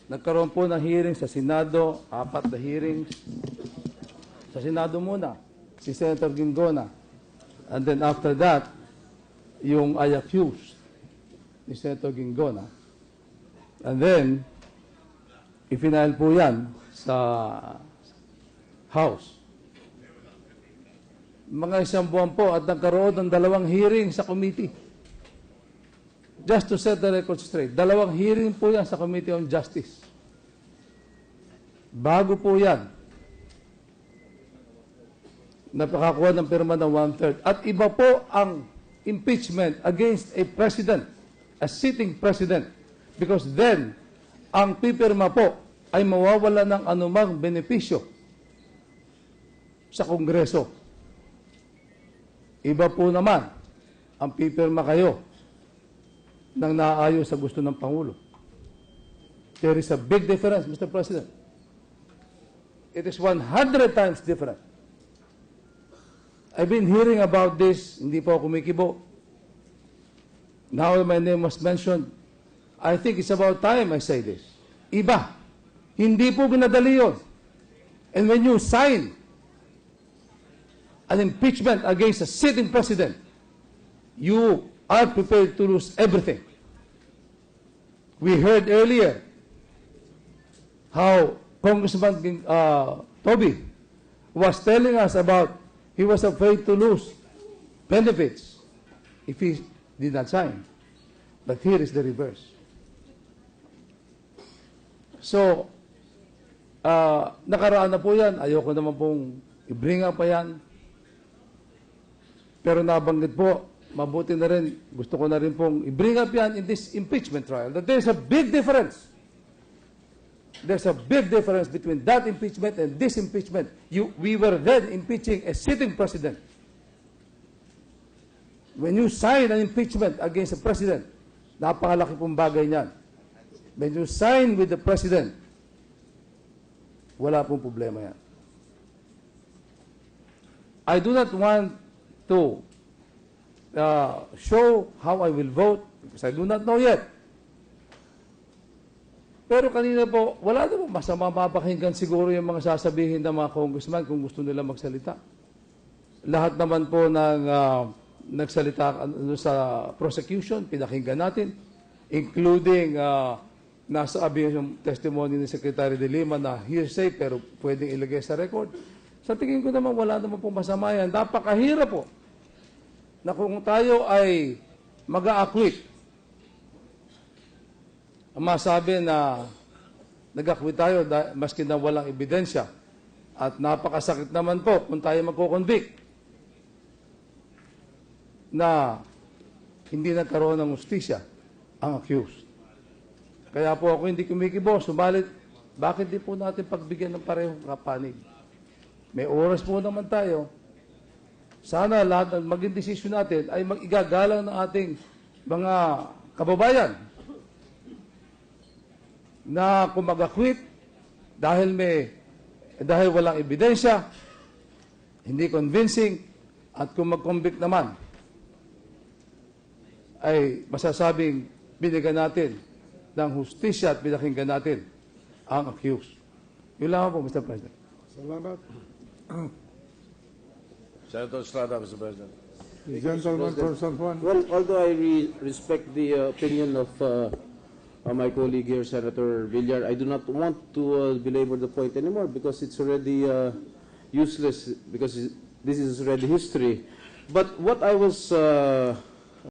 Nagkaroon po ng hearing sa Senado, 4 na hearings. Sa Senado muna, si Senator Ginggona. And then after that, yung I accused ni Senator Ginggona. And then, i-final po yan sa House. Mga 1 buwan po at nagkaroon ng 2 hearing sa committee. Just to set the record straight, 2 hearing po yan sa Committee on Justice. Bago po yan, napakakuha ng pirma ng 1/3. At iba po ang impeachment against a president, a sitting president. Because then, ang pipirma po ay mawawala ng anumang benepisyo sa Kongreso. Iba po naman, ang pipirma kayo nang naaayon sa gusto ng Pangulo. There is a big difference, Mr. President. It is 100 times different. I've been hearing about this, hindi po ako kumikibo. Now my name was mentioned. I think it's about time I say this. Iba. Hindi po ginadali yun. And when you sign an impeachment against a sitting president, you are prepared to lose everything. We heard earlier how Congressman Toby was telling us about he was afraid to lose benefits if he did not sign. But here is the reverse. So, nakaraan na po yan. Ayoko naman pong i-bring up pa yan. Pero nabanggit po, mabuti na rin, gusto ko na rin pong i-bring up yan in this impeachment trial, that there's a big difference. There's a big difference between that impeachment and this impeachment. We were then impeaching a sitting president. When you sign an impeachment against a president, napakalaki pong bagay niyan. When you sign with the president, wala pong problema yan. I do not want to show how I will vote because I do not know yet. Pero kanina po, wala naman masama mapakinggan siguro yung mga sasabihin ng mga congressman kung gusto nila magsalita. Lahat naman po ng nagsalita sa prosecution, pinakinggan natin, including nasabi yung testimony ni Secretary de Lima na hearsay pero pwedeng ilagay sa record. Sa tingin ko naman, wala naman po masama yan. Napakahirap po na kung tayo ay mag-a-acquit, masabi na nag-acquit tayo maski na walang ebidensya. At napakasakit naman po kung tayo magko-convict na hindi nagkaroon ng justisya ang accused. Kaya po ako hindi kumikibo, subalit bakit di po natin pagbigyan ng parehong kapanig? May oras po naman tayo. Sana lahat ng maging desisyon natin ay mag-igagalang ng ating mga kababayan na kung mag-acquit dahil walang ebidensya, hindi convincing, at kung mag-convict naman, ay masasabing binigyan natin ng hustisya at pinakinggan natin ang accused. Yun lang po, Mr. President. Salamat. Senator Estrada, Mr. President. The gentleman from San Juan. Well, although I respect the opinion of my colleague here, Senator Villar, I do not want to belabor the point anymore because it's already useless because this is already history. But what I was